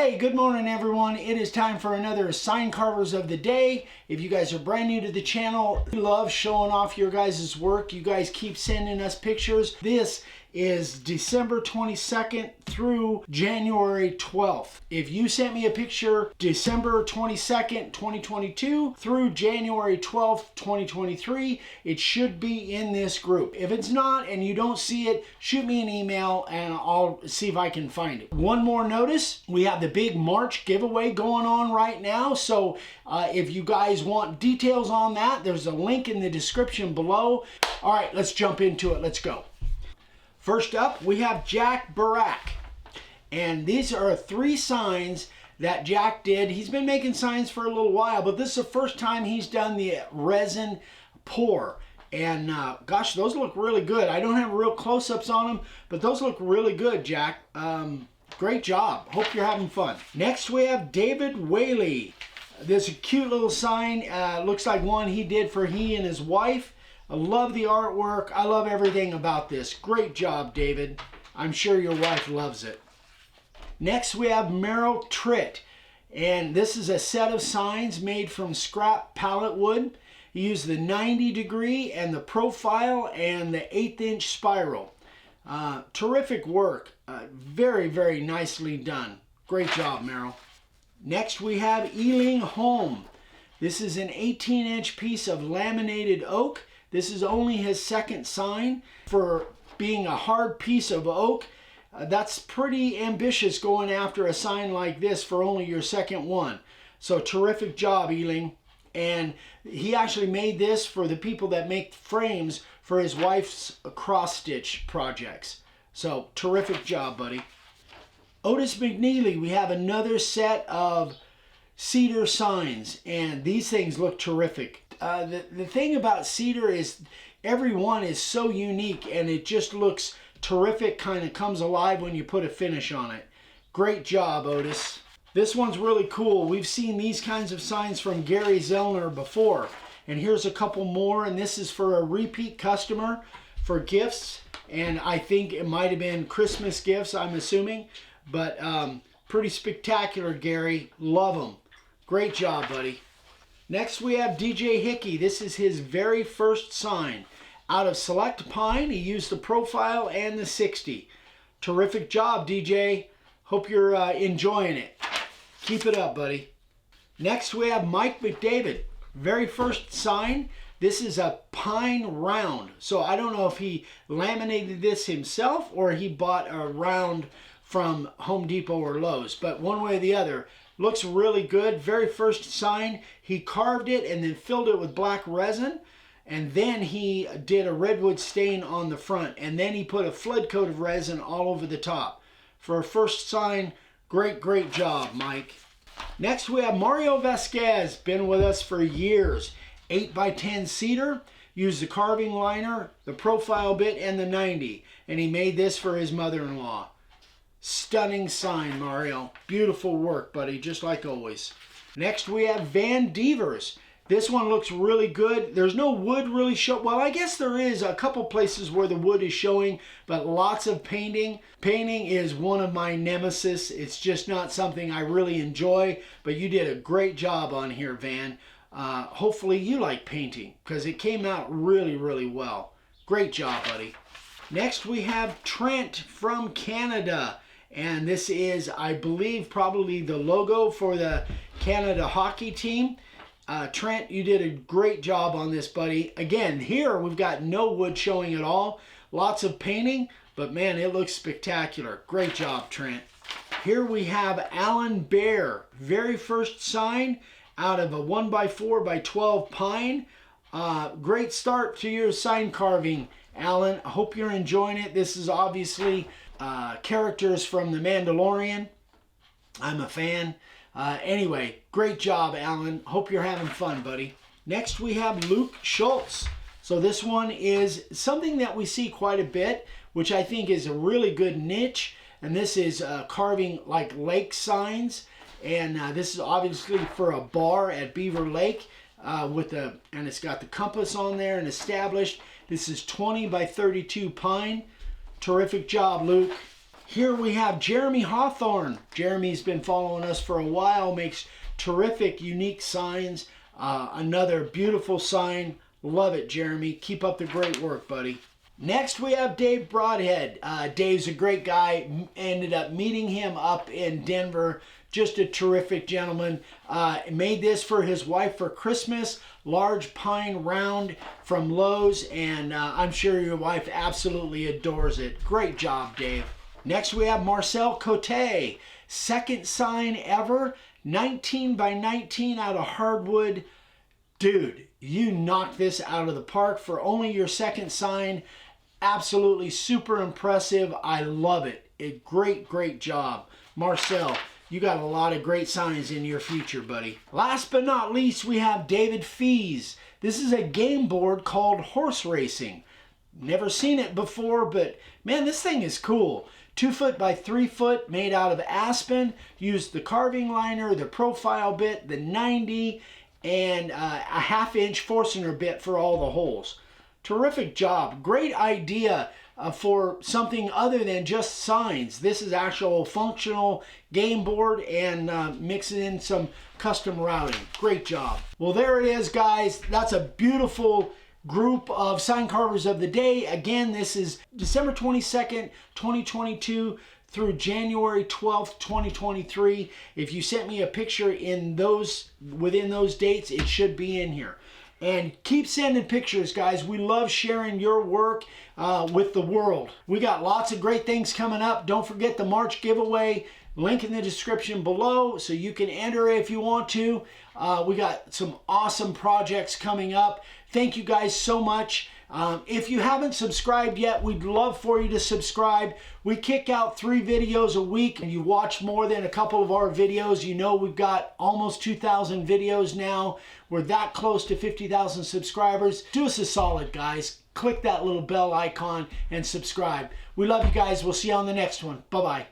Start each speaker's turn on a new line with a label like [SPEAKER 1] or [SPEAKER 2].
[SPEAKER 1] Hey, good morning everyone. It is time for another Sign Carvers of the Day. If you guys are brand new to the channel, we love showing off your guys' work. You guys keep sending us pictures. This is December 22nd through January 12th. If you sent me a picture December 22nd, 2022 through January 12th, 2023, it should be in this group. If it's not and you don't see it, shoot me an email and I'll see if I can find it. One more notice, we have the big March giveaway going on right now. So if you guys want details on that, there's a link in the description below. All right, let's jump into it. Let's go. First up, we have Jack Barak. And these are 3 signs that Jack did. He's been making signs for a little while, but this is the first time he's done the resin pour. And gosh, those look really good. I don't have real close-ups on them, but those look really good, Jack. Great job. Hope you're having fun. Next, we have David Whaley. There's a cute little sign. Looks like one he did for he and his wife. I love the artwork. I love everything about this. Great job, David. I'm sure your wife loves it. Next, we have Merrill Tritt. And this is a set of signs made from scrap pallet wood. He used the 90 degree and the profile and the 1/8 inch spiral. Terrific work. Very, very nicely done. Great job, Merrill. Next, we have Ealing Holm. This is an 18 inch piece of laminated oak. This is only his second sign. For being a hard piece of oak, that's pretty ambitious going after a sign like this for only your second one. So terrific job, Ealing. And he actually made this for the people that make frames for his wife's cross-stitch projects. So terrific job, buddy. Otis McNeely, we have another set of cedar signs, and these things look terrific. The thing about cedar is every one is so unique and it just looks terrific, kind of comes alive when you put a finish on it. Great job, Otis. This one's really cool. We've seen these kinds of signs from Gary Zellner before, and here's a couple more, and this is for a repeat customer for gifts, and I think it might have been Christmas gifts, I'm assuming, but pretty spectacular, Gary. Love them. Great job, buddy. Next, we have DJ Hickey. This is his very first sign. Out of select pine, he used the profile and the 60. Terrific job, DJ. Hope you're enjoying it. Keep it up, buddy. Next, we have Mike McDavid. Very first sign. This is a pine round. So I don't know if he laminated this himself or he bought a round from Home Depot or Lowe's, but one way or the other. Looks really good. Very first sign, he carved it and then filled it with black resin, and then he did a redwood stain on the front, and then he put a flood coat of resin all over the top. For a first sign, great job, Mike. Next, we have Mario Vasquez, been with us for years. 8x10 cedar, used the carving liner, the profile bit, and the 90, and he made this for his mother-in-law. Stunning sign, Mario. Beautiful work, buddy, just like always. Next, we have Van Devers. This one looks really good. There's no wood really show. Well, I guess there is a couple places where the wood is showing, but lots of painting. Painting is one of my nemesis. It's just not something I really enjoy, but you did a great job on here, Van. Hopefully you like painting because it came out really well. Great job, buddy. Next, we have Trent from Canada. And this is, I believe, probably the logo for the Canada hockey team. Trent, you did a great job on this, buddy. Again, here we've got no wood showing at all. Lots of painting, but man, it looks spectacular. Great job, Trent. Here we have Alan Bear. Very first sign out of a 1x4x12 pine. Great start to your sign carving, Alan. I hope you're enjoying it. This is obviously characters from The Mandalorian. I'm a fan. Anyway, great job, Alan. Hope you're having fun, buddy. Next, we have Luke Schultz. So this one is something that we see quite a bit, which I think is a really good niche. And this is carving like lake signs. And this is obviously for a bar at Beaver Lake and it's got the compass on there and established. This is 20x32 pine. Terrific job, Luke. Here we have Jeremy Hawthorne. Jeremy's been following us for a while, makes terrific, unique signs. Another beautiful sign. Love it, Jeremy. Keep up the great work, buddy. Next, we have Dave Broadhead. Dave's a great guy. Ended up meeting him up in Denver. Just a terrific gentleman. Made this for his wife for Christmas. Large pine round from Lowe's, and I'm sure your wife absolutely adores it. Great job, Dave. Next, we have Marcel Cote. Second sign ever. 19 by 19 out of hardwood. Dude, you knocked this out of the park for only your second sign. Absolutely super impressive. I love it. Great job. Marcel, you got a lot of great signs in your future, buddy. Last but not least, we have David Fees. This is a game board called Horse Racing. Never seen it before, but man, this thing is cool. 2 foot by 3 foot, made out of aspen. Used the carving liner, the profile bit, the 90, and a 1/2 inch Forstner bit for all the holes. Terrific job. Great idea for something other than just signs. This is actual functional game board and mixing in some custom routing. Great job. Well, there it is, guys. That's a beautiful group of sign carvers of the day. Again, this is December 22nd, 2022 through January 12th, 2023. If you sent me a picture in within those dates, it should be in here. And keep sending pictures, guys. We love sharing your work with the world. We got lots of great things coming up. Don't forget the March giveaway. Link in the description below so you can enter if you want to. We got some awesome projects coming up. Thank you guys so much. If you haven't subscribed yet, we'd love for you to subscribe. We kick out 3 videos a week, and you watch more than a couple of our videos. You know we've got almost 2,000 videos now. We're that close to 50,000 subscribers. Do us a solid, guys. Click that little bell icon and subscribe. We love you guys. We'll see you on the next one. Bye-bye.